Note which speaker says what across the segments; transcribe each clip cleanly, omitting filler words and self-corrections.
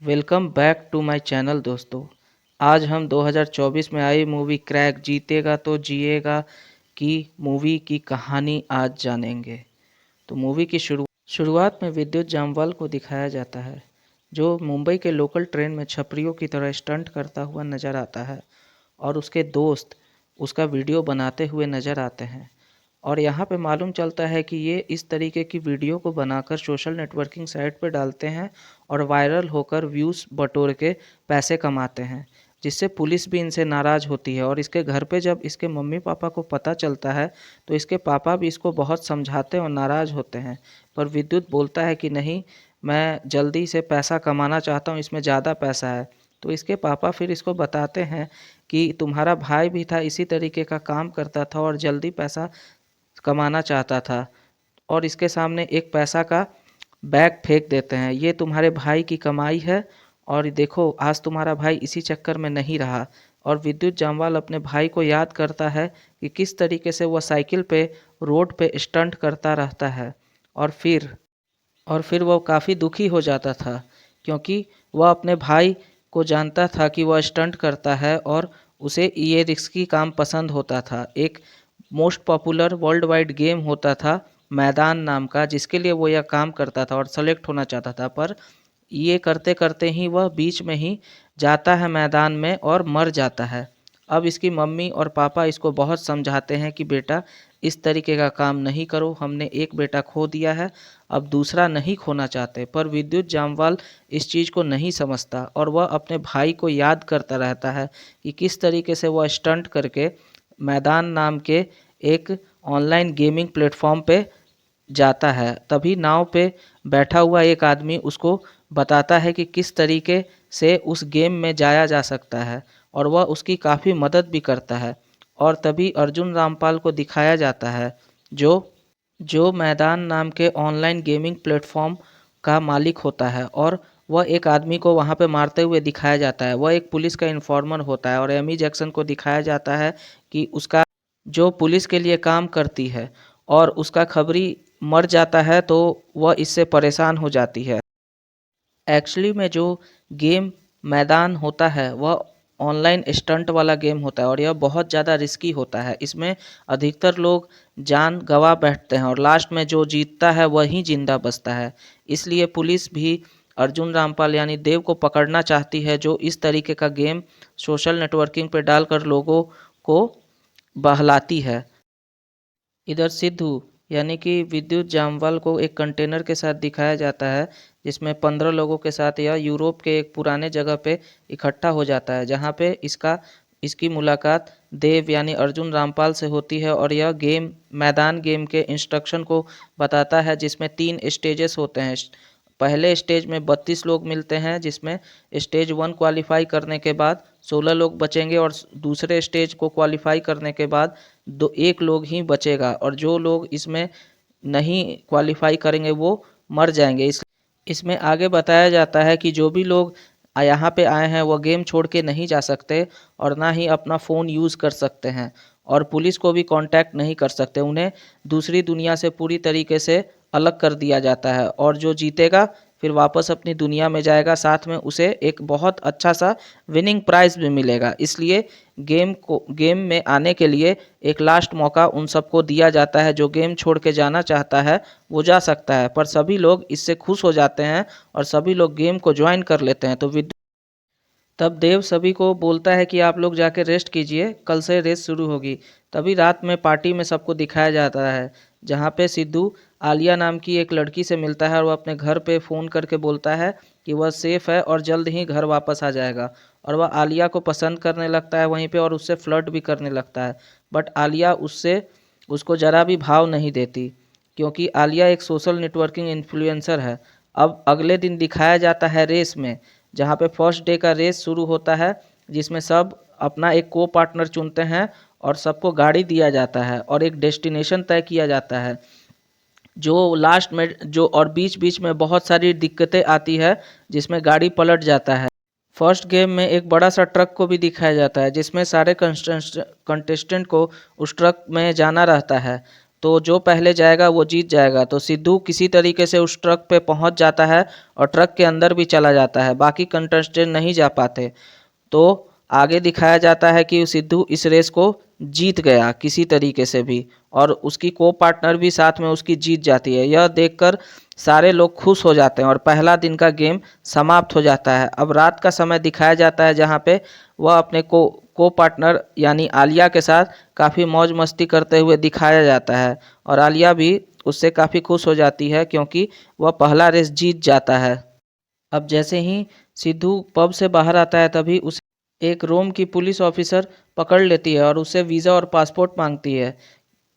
Speaker 1: Welcome back to my channel दोस्तों। आज हम 2024 में आई मूवी क्रैक जीतेगा तो जिएगा की मूवी की कहानी आज जानेंगे। तो मूवी की शुरुआत में विद्युत जामवाल को दिखाया जाता है जो मुंबई के लोकल ट्रेन में छपरियों की तरह स्टंट करता हुआ नज़र आता है और उसके दोस्त उसका वीडियो बनाते हुए नज़र आते हैं। और यहाँ पे मालूम चलता है कि ये इस तरीके की वीडियो को बनाकर सोशल नेटवर्किंग साइट पे डालते हैं और वायरल होकर व्यूज़ बटोर के पैसे कमाते हैं, जिससे पुलिस भी इनसे नाराज़ होती है। और इसके घर पे जब इसके मम्मी पापा को पता चलता है तो इसके पापा भी इसको बहुत समझाते और नाराज़ होते हैं, पर विद्युत बोलता है कि नहीं, मैं जल्दी से पैसा कमाना चाहता हूँ, इसमें ज़्यादा पैसा है। तो इसके पापा फिर इसको बताते हैं कि तुम्हारा भाई भी था, इसी तरीके का काम करता था और जल्दी पैसा कमाना चाहता था। और इसके सामने एक पैसा का बैग फेंक देते हैं, ये तुम्हारे भाई की कमाई है और देखो आज तुम्हारा भाई इसी चक्कर में नहीं रहा। और विद्युत जामवाल अपने भाई को याद करता है कि किस तरीके से वह साइकिल पे रोड पे स्टंट करता रहता है। और फिर वह काफ़ी दुखी हो जाता था क्योंकि वह अपने भाई को जानता था कि वह स्टंट करता है और उसे ये रिस्की काम पसंद होता था। एक most popular world wide game होता था मैदान नाम का, जिसके लिए वो यह काम करता था और सेलेक्ट होना चाहता था, पर ये करते करते ही वह बीच में ही जाता है मैदान में और मर जाता है। अब इसकी मम्मी और पापा इसको बहुत समझाते हैं कि बेटा इस तरीके का काम नहीं करो, हमने एक बेटा खो दिया है, अब दूसरा नहीं खोना चाहते। पर विद्युत जामवाल इस चीज़ को नहीं समझता और वह अपने भाई को याद करता रहता है कि किस तरीके से वह स्टंट करके मैदान नाम के एक ऑनलाइन गेमिंग प्लेटफॉर्म पे जाता है। तभी नाव पे बैठा हुआ एक आदमी उसको बताता है कि किस तरीके से उस गेम में जाया जा सकता है और वह उसकी काफ़ी मदद भी करता है। और तभी अर्जुन रामपाल को दिखाया जाता है जो जो मैदान नाम के ऑनलाइन गेमिंग प्लेटफॉर्म का मालिक होता है, और वह एक आदमी को वहां पे मारते हुए दिखाया जाता है। वह एक पुलिस का इन्फॉर्मर होता है और एमी जैक्सन को दिखाया जाता है कि उसका जो पुलिस के लिए काम करती है और उसका खबरी मर जाता है तो वह इससे परेशान हो जाती है। एक्चुअली में जो गेम मैदान होता है वह ऑनलाइन स्टंट वाला गेम होता है और यह बहुत ज़्यादा रिस्की होता है। इसमें अधिकतर लोग जान गंवा बैठते हैं और लास्ट में जो जीतता है वही जिंदा बचता है। इसलिए पुलिस भी अर्जुन रामपाल यानी देव को पकड़ना चाहती है जो इस तरीके का गेम सोशल नेटवर्किंग पे डालकर लोगों को बहलाती है। इधर सिद्धू यानी कि विद्युत जामवाल को एक कंटेनर के साथ दिखाया जाता है जिसमें 15 लोगों के साथ यह यूरोप के एक पुराने जगह पे इकट्ठा हो जाता है, जहाँ पे इसकी मुलाकात देव यानी अर्जुन रामपाल से होती है। और यह गेम मैदान गेम के इंस्ट्रक्शन को बताता है जिसमें 3 स्टेजेस होते हैं। पहले स्टेज में 32 लोग मिलते हैं, जिसमें स्टेज 1 क्वालिफाई करने के बाद 16 लोग बचेंगे और दूसरे स्टेज को क्वालिफाई करने के बाद एक लोग ही बचेगा और जो लोग इसमें नहीं क्वालिफाई करेंगे वो मर जाएंगे। इसमें आगे बताया जाता है कि जो भी लोग यहाँ पे आए हैं वो गेम छोड़ के नहीं जा सकते और ना ही अपना फ़ोन यूज़ कर सकते हैं और पुलिस को भी कांटेक्ट नहीं कर सकते। उन्हें दूसरी दुनिया से पूरी तरीके से अलग कर दिया जाता है और जो जीतेगा फिर वापस अपनी दुनिया में जाएगा, साथ में उसे एक बहुत अच्छा सा विनिंग प्राइज़ भी मिलेगा। इसलिए गेम में आने के लिए एक लास्ट मौका उन सबको दिया जाता है। जो गेम छोड़ के जाना चाहता है वो जा सकता है, पर सभी लोग इससे खुश हो जाते हैं और सभी लोग गेम को ज्वाइन कर लेते हैं। तो तब देव सभी को बोलता है कि आप लोग जाके रेस्ट कीजिए, कल से रेस शुरू होगी। तभी रात में पार्टी में सबको दिखाया जाता है जहाँ पे सिद्धू आलिया नाम की एक लड़की से मिलता है और वह अपने घर पे फ़ोन करके बोलता है कि वह सेफ़ है और जल्द ही घर वापस आ जाएगा। और वह आलिया को पसंद करने लगता है वहीं पे और उससे फ्लर्ट भी करने लगता है, बट आलिया उसको ज़रा भी भाव नहीं देती क्योंकि आलिया एक सोशल नेटवर्किंग इन्फ्लुएंसर है। अब अगले दिन दिखाया जाता है रेस में, जहाँ पे फर्स्ट डे का रेस शुरू होता है जिसमें सब अपना एक को पार्टनर चुनते हैं और सबको गाड़ी दिया जाता है और एक डेस्टिनेशन तय किया जाता है जो लास्ट में जो और बीच बीच में बहुत सारी दिक्कतें आती है जिसमें गाड़ी पलट जाता है। फर्स्ट गेम में एक बड़ा सा ट्रक को भी दिखाया जाता है जिसमें सारे कंटेस्टेंट को उस ट्रक में जाना रहता है, तो जो पहले जाएगा वो जीत जाएगा। तो सिद्धू किसी तरीके से उस ट्रक पे पहुंच जाता है और ट्रक के अंदर भी चला जाता है, बाकी कंटेस्टेंट नहीं जा पाते। तो आगे दिखाया जाता है कि सिद्धू इस रेस को जीत गया किसी तरीके से भी, और उसकी को पार्टनर भी साथ में उसकी जीत जाती है। यह देखकर सारे लोग खुश हो जाते हैं और पहला दिन का गेम समाप्त हो जाता है। अब रात का समय दिखाया जाता है जहाँ पे वह अपने को पार्टनर यानी आलिया के साथ काफ़ी मौज मस्ती करते हुए दिखाया जाता है, और आलिया भी उससे काफ़ी खुश हो जाती है क्योंकि वह पहला रेस जीत जाता है। अब जैसे ही सिद्धू पब से बाहर आता है तभी उसे एक रोम की पुलिस ऑफिसर पकड़ लेती है और उससे वीज़ा और पासपोर्ट मांगती है।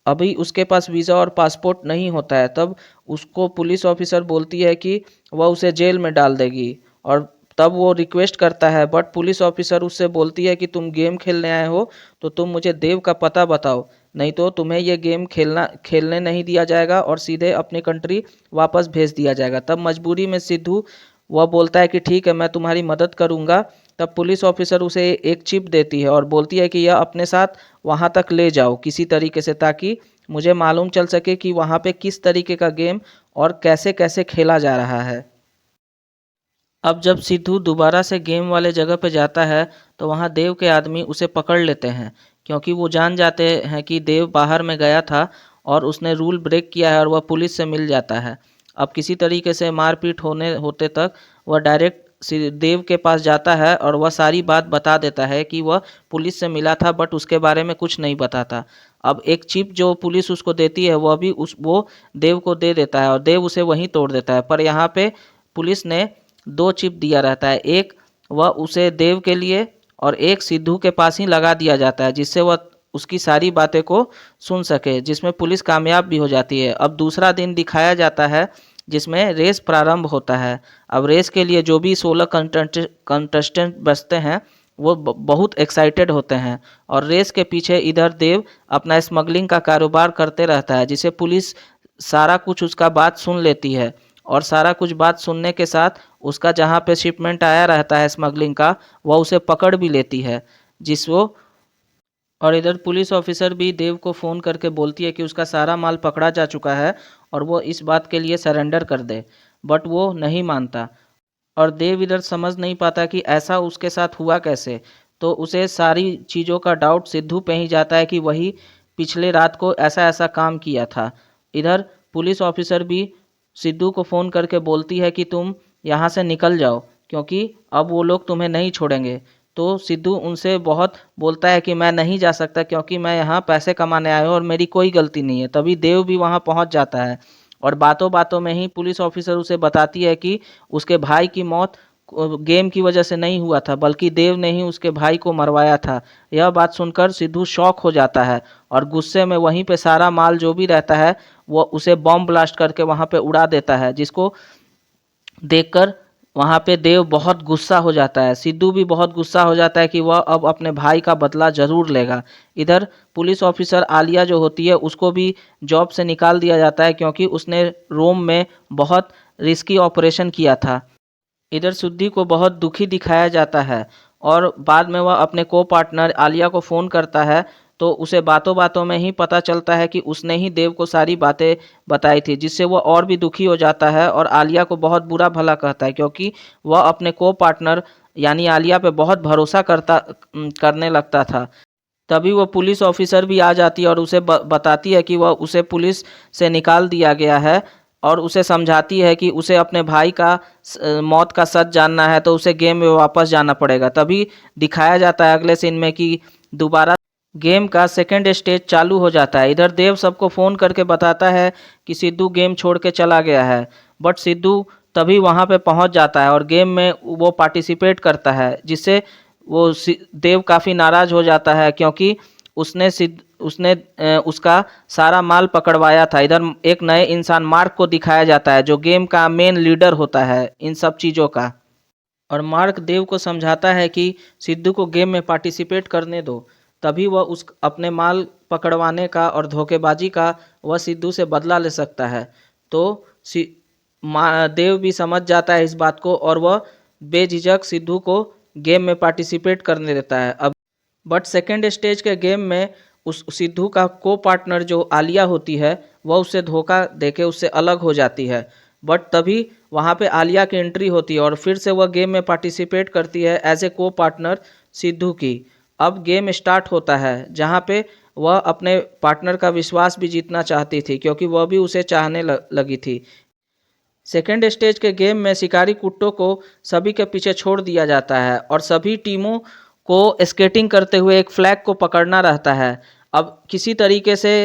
Speaker 1: अभी उसके पास वीज़ा और पासपोर्ट नहीं होता है, तब उसको पुलिस ऑफिसर बोलती है कि वह उसे जेल में डाल देगी, और तब वो रिक्वेस्ट करता है, बट पुलिस ऑफिसर उससे बोलती है कि तुम गेम खेलने आए हो तो तुम मुझे देव का पता बताओ, नहीं तो तुम्हें ये गेम खेलने नहीं दिया जाएगा और सीधे अपनी कंट्री वापस भेज दिया जाएगा। तब मजबूरी में सिद्धू वह बोलता है कि ठीक है, मैं तुम्हारी मदद करूंगा। तब पुलिस ऑफिसर उसे एक चिप देती है और बोलती है कि यह अपने साथ वहां तक ले जाओ किसी तरीके से, ताकि मुझे मालूम चल सके कि वहां पे किस तरीके का गेम और कैसे कैसे खेला जा रहा है। अब जब सिद्धू दोबारा से गेम वाले जगह पे जाता है तो वहाँ देव के आदमी उसे पकड़ लेते हैं, क्योंकि वो जान जाते हैं कि देव बाहर में गया था और उसने रूल ब्रेक किया है, और वह पुलिस से मिल जाता है। अब किसी तरीके से मारपीट होने होते तक वह डायरेक्ट देव के पास जाता है और वह सारी बात बता देता है कि वह पुलिस से मिला था बट उसके बारे में कुछ नहीं बताता। अब एक चिप जो पुलिस उसको देती है वह भी वो देव को दे देता है और देव उसे वहीं तोड़ देता है। पर यहाँ पे पुलिस ने दो चिप दिया रहता है, एक वह उसे देव के लिए और एक सिद्धू के पास ही लगा दिया जाता है, जिससे वह उसकी सारी बातें को सुन सके, जिसमें पुलिस कामयाब भी हो जाती है। अब दूसरा दिन दिखाया जाता है जिसमें रेस प्रारंभ होता है। अब रेस के लिए जो भी 16 कंटेस्टेंट बचते हैं वो बहुत एक्साइटेड होते हैं, और रेस के पीछे इधर देव अपना स्मगलिंग का कारोबार करते रहता है, जिसे पुलिस सारा कुछ उसका बात सुन लेती है, और सारा कुछ बात सुनने के साथ उसका जहाँ पे शिपमेंट आया रहता है स्मगलिंग का, वह उसे पकड़ भी लेती है जिस वो और इधर पुलिस ऑफिसर भी देव को फ़ोन करके बोलती है कि उसका सारा माल पकड़ा जा चुका है और वो इस बात के लिए सरेंडर कर दे, बट वो नहीं मानता। और देव इधर समझ नहीं पाता कि ऐसा उसके साथ हुआ कैसे, तो उसे सारी चीज़ों का डाउट सिद्धू पे ही जाता है कि वही पिछले रात को ऐसा ऐसा काम किया था। इधर पुलिस ऑफिसर भी सिद्धू को फ़ोन करके बोलती है कि तुम यहाँ से निकल जाओ, क्योंकि अब वो लोग तुम्हें नहीं छोड़ेंगे। तो सिद्धू उनसे बहुत बोलता है कि मैं नहीं जा सकता, क्योंकि मैं यहाँ पैसे कमाने आया हूँ और मेरी कोई गलती नहीं है। तभी देव भी वहाँ पहुँच जाता है और बातों बातों में ही पुलिस ऑफिसर उसे बताती है कि उसके भाई की मौत गेम की वजह से नहीं हुआ था, बल्कि देव ने ही उसके भाई को मरवाया था। यह बात सुनकर सिद्धू शॉक हो जाता है और गुस्से में वहीं पे सारा माल जो भी रहता है वो उसे बॉम्ब ब्लास्ट करके वहाँ पे उड़ा देता है, जिसको देखकर वहाँ पे देव बहुत गुस्सा हो जाता है। सिद्धू भी बहुत गुस्सा हो जाता है कि वह अब अपने भाई का बदला जरूर लेगा। इधर पुलिस ऑफिसर आलिया जो होती है उसको भी जॉब से निकाल दिया जाता है, क्योंकि उसने रोम में बहुत रिस्की ऑपरेशन किया था। इधर सुद्दी को बहुत दुखी दिखाया जाता है, और बाद में वह अपने को पार्टनर आलिया को फ़ोन करता है, तो उसे बातों बातों में ही पता चलता है कि उसने ही देव को सारी बातें बताई थी, जिससे वह और भी दुखी हो जाता है और आलिया को बहुत बुरा भला कहता है, क्योंकि वह अपने को पार्टनर यानी आलिया पे बहुत भरोसा करने लगता था। तभी वो पुलिस ऑफिसर भी आ जाती है और उसे बताती है कि वह उसे पुलिस से निकाल दिया गया है, और उसे समझाती है कि उसे अपने भाई का मौत का सच जानना है तो उसे गेम में वापस जाना पड़ेगा। तभी दिखाया जाता है अगले सीन में कि दोबारा गेम का सेकेंड स्टेज चालू हो जाता है। इधर देव सबको फ़ोन करके बताता है कि सिद्धू गेम छोड़ के चला गया है, बट सिद्धू तभी वहाँ पे पहुँच जाता है और गेम में वो पार्टिसिपेट करता है, जिससे वो देव काफ़ी नाराज़ हो जाता है, क्योंकि उसने उसका सारा माल पकड़वाया था। इधर एक नए इंसान मार्क को दिखाया जाता है जो गेम का मेन लीडर होता है इन सब चीज़ों का, और मार्क देव को समझाता है कि सिद्धू को गेम में पार्टिसिपेट करने दो, तभी वह उस अपने माल पकड़वाने का और धोखेबाजी का वह सिद्धू से बदला ले सकता है। तो देव भी समझ जाता है इस बात को और वह बेझिझक सिद्धू को गेम में पार्टिसिपेट करने देता है। अब बट सेकेंड स्टेज के गेम में उस सिद्धू का को पार्टनर जो आलिया होती है वह उसे धोखा देके उससे अलग हो जाती है। बट तभी वहाँ पे आलिया की एंट्री होती है और फिर से वह गेम में पार्टिसिपेट करती है एज ए को पार्टनर सिद्धू की। अब गेम स्टार्ट होता है जहाँ पे वह अपने पार्टनर का विश्वास भी जीतना चाहती थी क्योंकि वह भी उसे चाहने लगी थी। सेकेंड स्टेज के गेम में शिकारी कुट्टो को सभी के पीछे छोड़ दिया जाता है और सभी टीमों को स्केटिंग करते हुए एक फ्लैग को पकड़ना रहता है। अब किसी तरीके से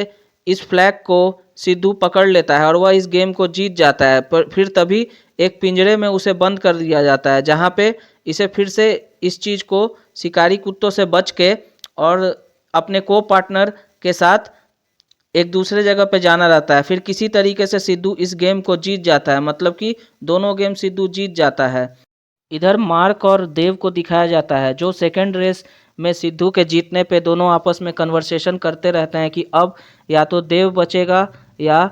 Speaker 1: इस फ्लैग को सिद्धू पकड़ लेता है और वह इस गेम को जीत जाता है, पर फिर तभी एक पिंजरे में उसे बंद कर दिया जाता है जहाँ पे इसे फिर से इस चीज़ को शिकारी कुत्तों से बच के और अपने को पार्टनर के साथ एक दूसरे जगह पे जाना रहता है। फिर किसी तरीके से सिद्धू इस गेम को जीत जाता है, मतलब कि दोनों गेम सिद्धू जीत जाता है। इधर मार्क और देव को दिखाया जाता है जो सेकेंड रेस में सिद्धू के जीतने पे दोनों आपस में कन्वर्सेशन करते रहते हैं कि अब या तो देव बचेगा या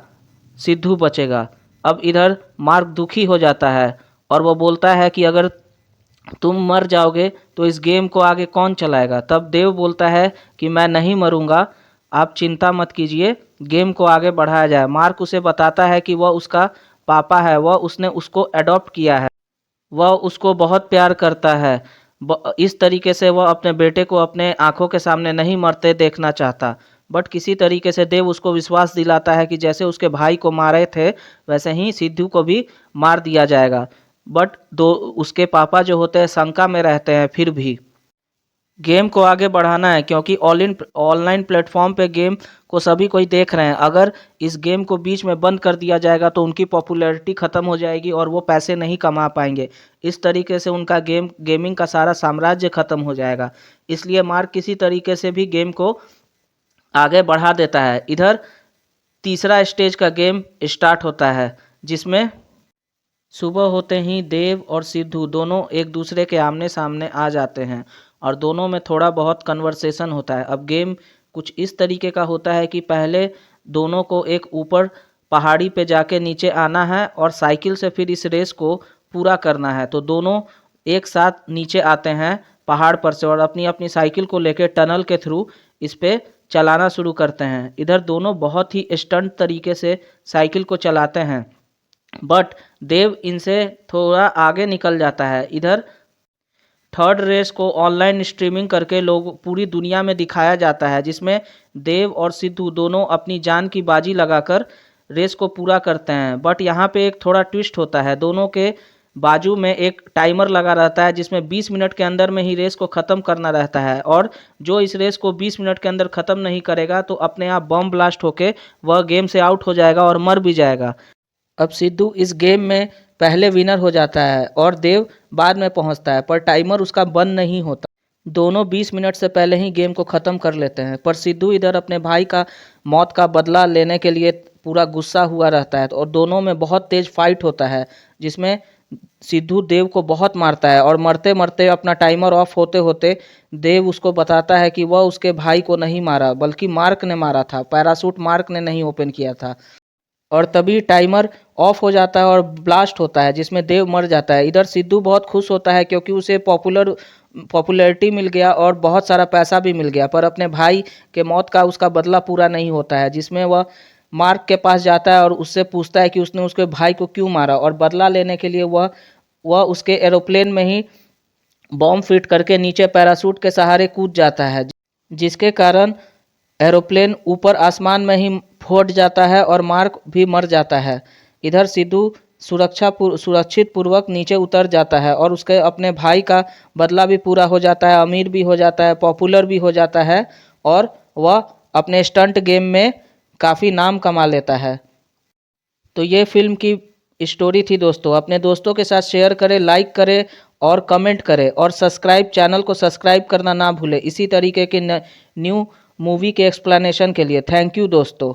Speaker 1: सिद्धू बचेगा। अब इधर मार्क दुखी हो जाता है और वो बोलता है कि अगर तुम मर जाओगे तो इस गेम को आगे कौन चलाएगा। तब देव बोलता है कि मैं नहीं मरूंगा, आप चिंता मत कीजिए, गेम को आगे बढ़ाया जाए। मार्क उसे बताता है कि वह उसका पापा है, वह उसने उसको अडॉप्ट किया है, वह उसको बहुत प्यार करता है। इस तरीके से वह अपने बेटे को अपने आंखों के सामने नहीं मरते देखना चाहता। बट किसी तरीके से देव उसको विश्वास दिलाता है कि जैसे उसके भाई को मारे थे वैसे ही सिद्धू को भी मार दिया जाएगा। बट दो उसके पापा जो होते हैं शंका में रहते हैं। फिर भी गेम को आगे बढ़ाना है क्योंकि ऑनलाइन प्लेटफॉर्म पे गेम को सभी कोई देख रहे हैं। अगर इस गेम को बीच में बंद कर दिया जाएगा तो उनकी पॉपुलैरिटी ख़त्म हो जाएगी और वो पैसे नहीं कमा पाएंगे। इस तरीके से उनका गेमिंग का सारा साम्राज्य ख़त्म हो जाएगा। इसलिए मार्क किसी तरीके से भी गेम को आगे बढ़ा देता है। इधर तीसरा स्टेज का गेम स्टार्ट होता है जिसमें सुबह होते ही देव और सिद्धू दोनों एक दूसरे के आमने सामने आ जाते हैं और दोनों में थोड़ा बहुत कन्वर्सेशन होता है। अब गेम कुछ इस तरीके का होता है कि पहले दोनों को एक ऊपर पहाड़ी पे जाके नीचे आना है और साइकिल से फिर इस रेस को पूरा करना है। तो दोनों एक साथ नीचे आते हैं पहाड़ पर से और अपनी अपनी साइकिल को लेकर टनल के थ्रू इस पे चलाना शुरू करते हैं। इधर दोनों बहुत ही स्टंट तरीके से साइकिल को चलाते हैं बट देव इनसे थोड़ा आगे निकल जाता है। इधर थर्ड रेस को ऑनलाइन स्ट्रीमिंग करके लोग पूरी दुनिया में दिखाया जाता है जिसमें देव और सिद्धू दोनों अपनी जान की बाजी लगाकर रेस को पूरा करते हैं। बट यहाँ पे एक थोड़ा ट्विस्ट होता है, दोनों के बाजू में एक टाइमर लगा रहता है जिसमें 20 मिनट के अंदर में ही रेस को ख़त्म करना रहता है और जो इस रेस को 20 मिनट के अंदर ख़त्म नहीं करेगा तो अपने आप बम ब्लास्ट होके वह गेम से आउट हो जाएगा और मर भी जाएगा। अब सिद्धू इस गेम में पहले विनर हो जाता है और देव बाद में पहुंचता है पर टाइमर उसका बंद नहीं होता। दोनों 20 मिनट से पहले ही गेम को ख़त्म कर लेते हैं पर सिद्धू इधर अपने भाई का मौत का बदला लेने के लिए पूरा गुस्सा हुआ रहता है और दोनों में बहुत तेज फाइट होता है जिसमें सिद्धू देव को बहुत मारता है और मरते मरते अपना टाइमर ऑफ होते होते देव उसको बताता है कि वह उसके भाई को नहीं मारा बल्कि मार्क ने मारा था, पैराशूट मार्क ने नहीं ओपन किया था। और तभी टाइमर ऑफ हो जाता है और ब्लास्ट होता है जिसमें देव मर जाता है। इधर सिद्धू बहुत खुश होता है क्योंकि उसे पॉपुलैरिटी मिल गया और बहुत सारा पैसा भी मिल गया, पर अपने भाई के मौत का उसका बदला पूरा नहीं होता है जिसमें वह मार्क के पास जाता है और उससे पूछता है कि उसने उसके भाई को क्यों मारा और बदला लेने के लिए वह उसके एरोप्लेन में ही बॉम्ब फिट करके नीचे पैराशूट के सहारे कूद जाता है जिसके कारण एरोप्लेन ऊपर आसमान में ही फट जाता है और मार्क भी मर जाता है। इधर सिद्धू सुरक्षित पूर्वक नीचे उतर जाता है और उसके अपने भाई का बदला भी पूरा हो जाता है, अमीर भी हो जाता है, पॉपुलर भी हो जाता है और वह अपने स्टंट गेम में काफ़ी नाम कमा लेता है। तो ये फिल्म की स्टोरी थी दोस्तों। अपने दोस्तों के साथ शेयर करें, लाइक करें और कमेंट करें और चैनल को सब्सक्राइब करना ना भूलें इसी तरीके के न्यू मूवी के एक्सप्लेनेशन के लिए। थैंक यू दोस्तों।